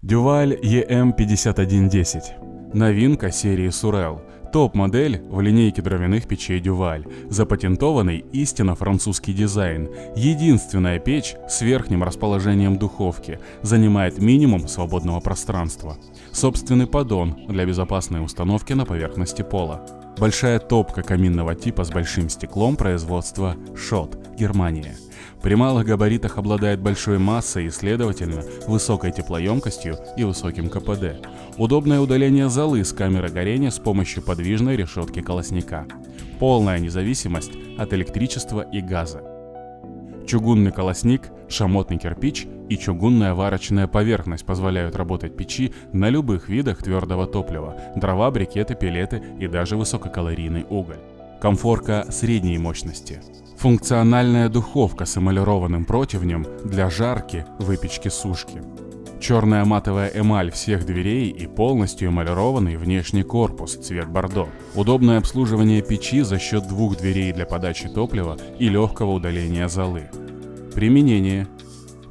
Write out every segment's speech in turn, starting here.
Duval EM5110. Новинка серии Surel. Топ-модель в линейке дровяных печей Duval. Запатентованный истинно французский дизайн. Единственная печь с верхним расположением духовки. Занимает минимум свободного пространства. Собственный поддон для безопасной установки на поверхности пола. Большая топка каминного типа с большим стеклом производства Schott, Германия. При малых габаритах обладает большой массой и, следовательно, высокой теплоемкостью и высоким КПД. Удобное удаление золы с камеры горения с помощью подвижной решетки колосника. Полная независимость от электричества и газа. Чугунный колосник, шамотный кирпич и чугунная варочная поверхность позволяют работать печи на любых видах твердого топлива – дрова, брикеты, пелеты и даже высококалорийный уголь. Комфорка средней мощности. Функциональная духовка с эмалированным противнем для жарки, выпечки, сушки. Черная матовая эмаль всех дверей и полностью эмалированный внешний корпус, цвет бордо. Удобное обслуживание печи за счет двух дверей для подачи топлива и легкого удаления золы. Применение.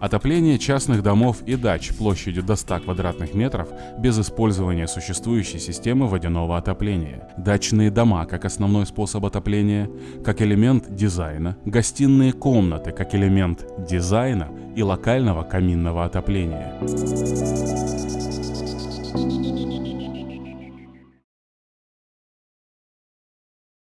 Отопление частных домов и дач площадью до 100 квадратных метров без использования существующей системы водяного отопления. Дачные дома как основной способ отопления, как элемент дизайна. Гостиные комнаты как элемент дизайна и локального каминного отопления.